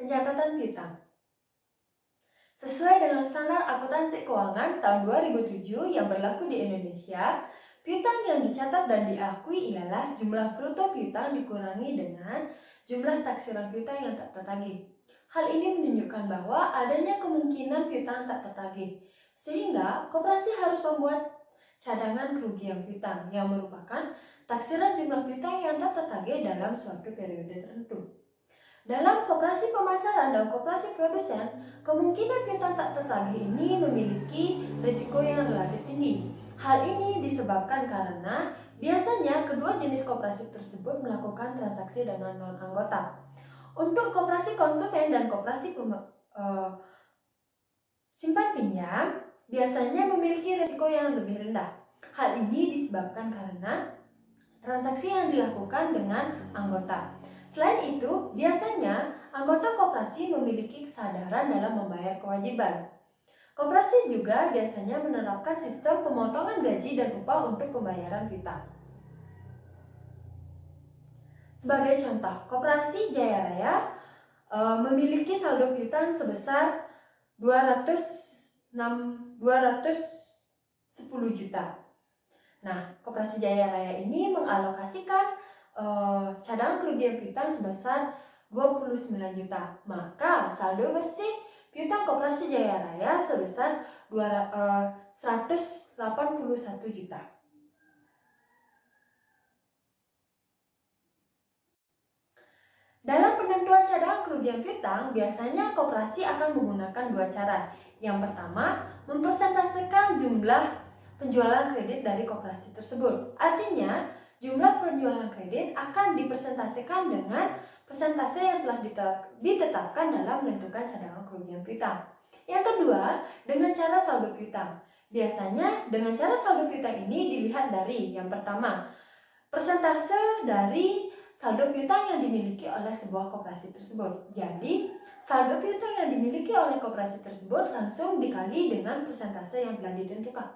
Pencatatan piutang. Sesuai dengan standar akuntansi keuangan tahun 2007 yang berlaku di Indonesia, piutang yang dicatat dan diakui ialah jumlah bruto piutang dikurangi dengan jumlah taksiran piutang yang tak tertagih. Hal ini menunjukkan bahwa adanya kemungkinan piutang tak tertagih, sehingga koperasi harus membuat cadangan kerugian piutang yang merupakan taksiran jumlah piutang yang tak tertagih dalam suatu periode tertentu. Dalam koperasi pemasaran dan koperasi produsen, kemungkinan piutang tak tertagih ini memiliki risiko yang relatif tinggi. Hal ini disebabkan karena biasanya kedua jenis koperasi tersebut melakukan transaksi dengan non-anggota. Untuk koperasi konsumen dan koperasi simpan pinjam, biasanya memiliki risiko yang lebih rendah. Hal ini disebabkan karena transaksi yang dilakukan dengan anggota. Selain itu, biasanya anggota koperasi memiliki kesadaran dalam membayar kewajiban. Koperasi juga biasanya menerapkan sistem pemotongan gaji dan upah untuk pembayaran piutang. Sebagai contoh, Koperasi Jaya Raya memiliki saldo piutang sebesar 210 juta. Nah, Koperasi Jaya Raya ini mengalokasikan cadangan kerugian piutang sebesar 29 juta. Maka saldo bersih piutang Koperasi Jaya Raya sebesar 181 juta. Dalam penentuan cadangan kerugian piutang, biasanya koperasi akan menggunakan dua cara. Yang pertama, mempersentasekan jumlah penjualan kredit dari koperasi tersebut. Artinya, jumlah penjualan kredit akan dipersentasekan dengan persentase yang telah ditetapkan dalam menentukan cadangan kerugian piutang. Yang kedua, dengan cara saldo piutang. Biasanya dengan cara saldo piutang ini dilihat dari yang pertama, persentase dari saldo piutang yang dimiliki oleh sebuah koperasi tersebut. Jadi, saldo piutang yang dimiliki oleh koperasi tersebut langsung dikali dengan persentase yang telah ditentukan.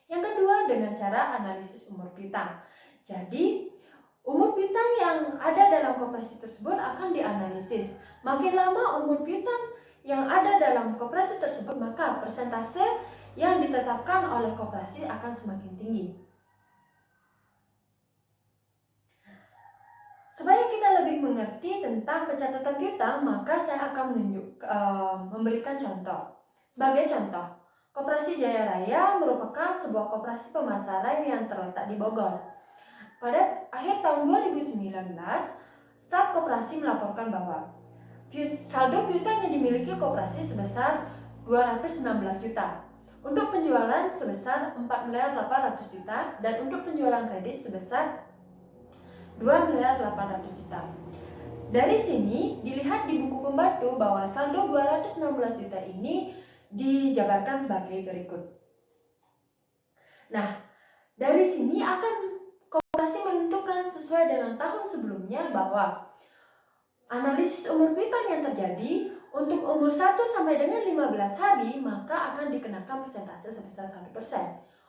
Yang kedua, dengan cara analisis umur piutang. Jadi, umur piutang yang ada dalam koperasi tersebut akan dianalisis. Makin lama umur piutang yang ada dalam koperasi tersebut, maka persentase yang ditetapkan oleh koperasi akan semakin tinggi. Supaya kita lebih mengerti tentang pencatatan piutang, maka saya akan memberikan contoh. Sebagai contoh, Koperasi Jaya Raya merupakan sebuah koperasi pemasaran yang terletak di Bogor. Pada akhir tahun 2019, staf koperasi melaporkan bahwa saldo piutang yang dimiliki koperasi sebesar 216 juta. Untuk penjualan sebesar 4.800 juta dan untuk penjualan kredit sebesar 2.800 juta. Dari sini dilihat di buku pembantu bahwa saldo 216 juta ini dijabarkan sebagai berikut. Nah, dari sini akan koperasi menentukan sesuai dengan tahun sebelumnya bahwa analisis umur piutang yang terjadi untuk umur 1 sampai dengan 15 hari maka akan dikenakan persentase sebesar 1%.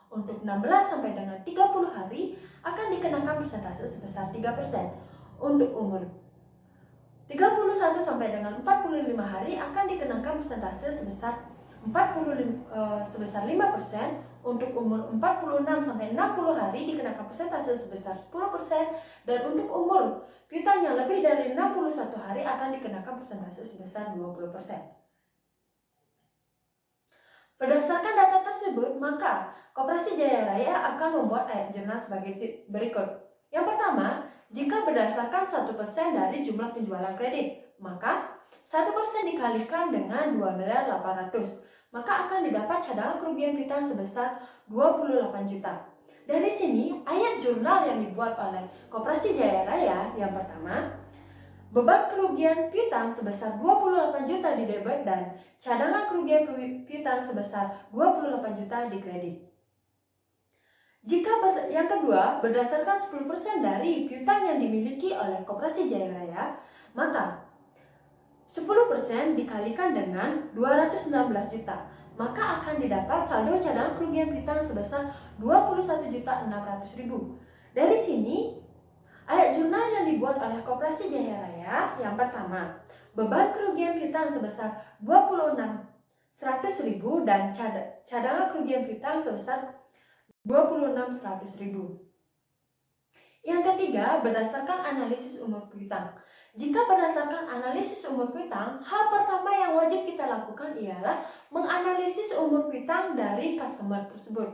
Untuk 16 sampai dengan 30 hari akan dikenakan persentase sebesar 3%. Untuk umur 31 sampai dengan 45 hari akan dikenakan persentase sebesar 5%. Untuk umur 46 sampai 60 hari dikenakan persentase sebesar 10%. Dan untuk umur piutang yang lebih dari 61 hari akan dikenakan persentase sebesar 20%. Berdasarkan data tersebut, maka Koperasi Jaya Raya akan membuat ayat jurnal sebagai berikut. Yang pertama, jika berdasarkan 1% dari jumlah penjualan kredit, maka 1% dikalikan dengan 2.800.000, maka akan didapat cadangan kerugian piutang sebesar 28 juta. Dari sini, ayat jurnal yang dibuat oleh Koperasi Jaya Raya yang pertama, beban kerugian piutang sebesar 28 juta di debit dan cadangan kerugian piutang sebesar 28 juta di kredit. Yang kedua, berdasarkan 10% dari piutang yang dimiliki oleh Koperasi Jaya Raya, maka 10% dikalikan dengan 216 juta, maka akan didapat saldo cadangan kerugian piutang sebesar 21.600.000. Dari sini, ayat jurnal yang dibuat oleh Koperasi Jaya Raya yang pertama, beban kerugian piutang sebesar 26.100.000 dan cadangan kerugian piutang sebesar 26.100.000. Yang ketiga, berdasarkan analisis umur piutang. Jika berdasarkan analisis umur piutang, hal pertama yang wajib kita lakukan ialah menganalisis umur piutang dari customer tersebut.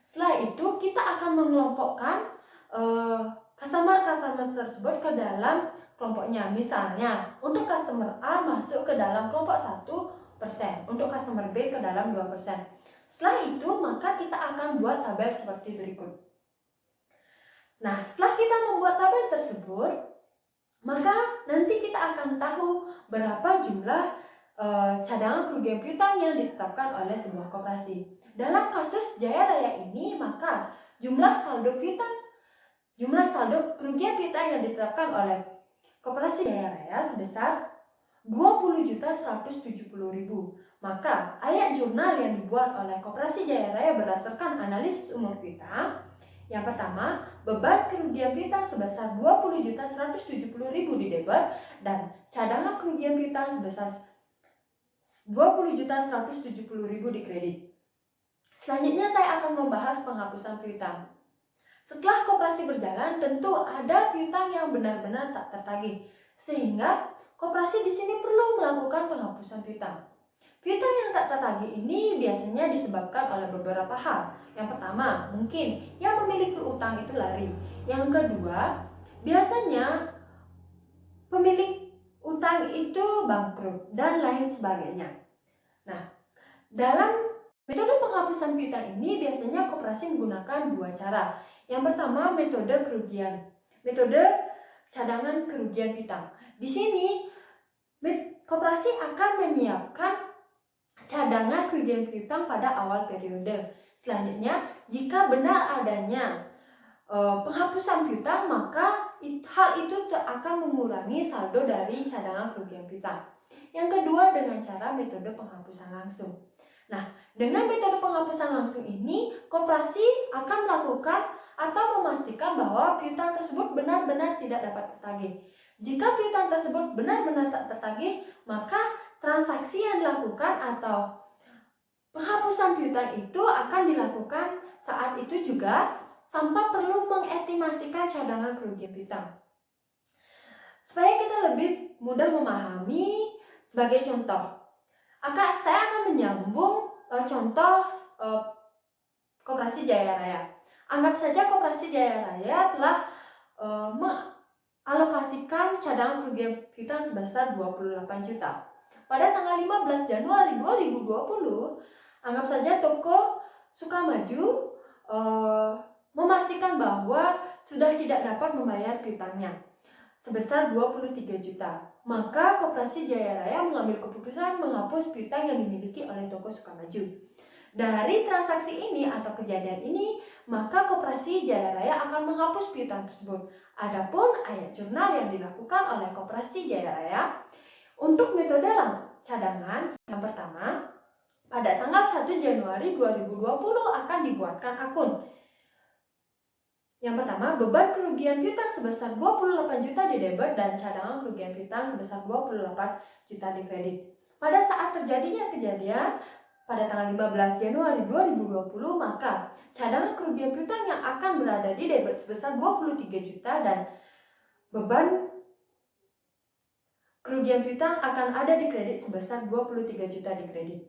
Setelah itu, kita akan mengelompokkan customer tersebut ke dalam kelompoknya. Misalnya, untuk customer A masuk ke dalam kelompok 1%, untuk customer B ke dalam 2%. Setelah itu, maka kita akan buat tabel seperti berikut. Nah, setelah kita membuat tabel tersebut, maka nanti kita akan tahu berapa jumlah cadangan kerugian piutang yang ditetapkan oleh sebuah koperasi. Dalam kasus Jaya Raya ini, maka jumlah saldo kerugian piutang yang ditetapkan oleh koperasi Jaya Raya sebesar 20.170.000. Maka ayat jurnal yang dibuat oleh koperasi Jaya Raya berdasarkan analisis umur piutang. Yang pertama, beban kerugian piutang sebesar 20.170.000 di debit dan cadangan kerugian piutang sebesar 20.170.000 di kredit. Selanjutnya saya akan membahas penghapusan piutang. Setelah koperasi berjalan, tentu ada piutang yang benar-benar tak tertagih, sehingga koperasi di sini perlu melakukan penghapusan piutang. Piutang yang tak tertagih ini biasanya disebabkan oleh beberapa hal. Yang pertama, mungkin yang memiliki utang itu lari. Yang kedua, biasanya pemilik utang itu bangkrut dan lain sebagainya. Nah, dalam metode penghapusan piutang ini biasanya koperasi menggunakan dua cara. Yang pertama, metode cadangan kerugian piutang. Di sini koperasi akan menyiapkan cadangan kerugian piutang pada awal periode. Selanjutnya, jika benar adanya penghapusan piutang, maka hal itu akan mengurangi saldo dari cadangan kerugian piutang. Yang kedua, dengan cara metode penghapusan langsung. Nah, dengan metode penghapusan langsung ini, koperasi akan melakukan atau memastikan bahwa piutang tersebut benar-benar tidak dapat tertagih. Jika piutang tersebut benar-benar tak tertagih, maka transaksi yang dilakukan atau penghapusan piutang itu akan dilakukan saat itu juga tanpa perlu mengestimasikan cadangan kerugian piutang. Supaya kita lebih mudah memahami, sebagai contoh, saya akan menyambung contoh koperasi Jaya Raya. Anggap saja koperasi Jaya Raya telah mengalokasikan cadangan kerugian piutang sebesar 28 juta. Pada tanggal 15 Januari 2020, anggap saja toko Sukamaju memastikan bahwa sudah tidak dapat membayar piutangnya sebesar 23 juta. Maka koperasi Jaya Raya mengambil keputusan menghapus piutang yang dimiliki oleh toko Sukamaju. Dari transaksi ini atau kejadian ini, maka koperasi Jaya Raya akan menghapus piutang tersebut. Adapun ayat jurnal yang dilakukan oleh koperasi Jaya Raya untuk metode cadangan, yang pertama, pada tanggal 1 Januari 2020 akan dibuatkan akun. Yang pertama, beban kerugian piutang sebesar 28 juta di debit dan cadangan kerugian piutang sebesar 28 juta di kredit. Pada saat terjadinya kejadian pada tanggal 15 Januari 2020, maka cadangan kerugian piutang yang akan berada di debit sebesar 23 juta dan beban kerugian piutang akan ada di kredit sebesar 23 juta di kredit.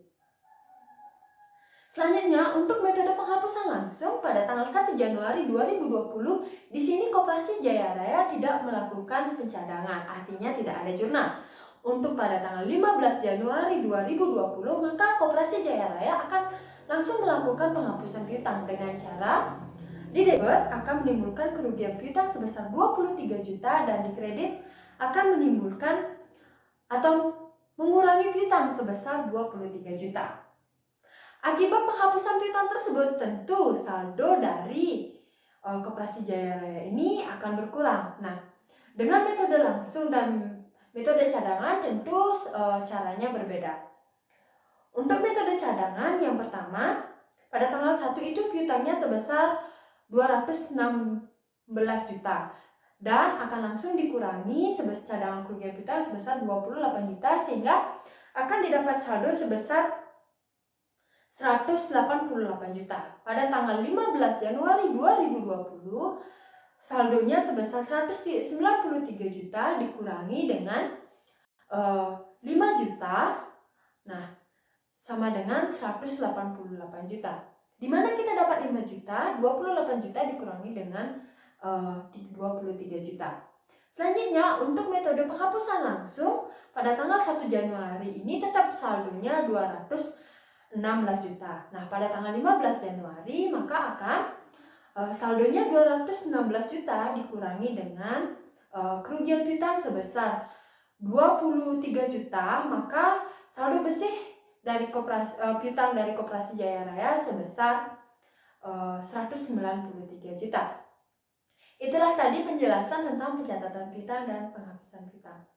Selanjutnya, untuk metode penghapusan langsung pada tanggal 1 Januari 2020, di sini koperasi Jaya Raya tidak melakukan pencadangan, artinya tidak ada jurnal. Untuk pada tanggal 15 Januari 2020, maka koperasi Jaya Raya akan langsung melakukan penghapusan piutang dengan cara di debit akan menimbulkan kerugian piutang sebesar 23 juta dan di kredit akan menimbulkan atau mengurangi piutang sebesar 23 juta. Akibat penghapusan piutang tersebut, tentu saldo dari koperasi Jaya Raya ini akan berkurang. Nah, dengan metode langsung dan metode cadangan tentu caranya berbeda. Untuk metode cadangan yang pertama, pada tanggal 1 itu piutangnya sebesar 216 juta. dan akan langsung dikurangi cadangan kerugian piutang sebesar 28 juta sehingga akan didapat saldo sebesar 188 juta. Pada tanggal 15 Januari 2020, saldonya sebesar 193 juta dikurangi dengan 5 juta. Nah, sama dengan 188 juta. Di mana kita dapat 5 juta, 28 juta dikurangi dengan 23 juta. Selanjutnya, untuk metode penghapusan langsung, pada tanggal 1 Januari ini tetap saldonya 216 juta. Nah, pada tanggal 15 Januari maka akan saldonya 216 juta dikurangi dengan kerugian piutang sebesar 23 juta, maka saldo bersih dari piutang dari Koperasi Jaya Raya sebesar 193 juta. Itulah tadi penjelasan tentang pencatatan piutang dan penghapusan piutang.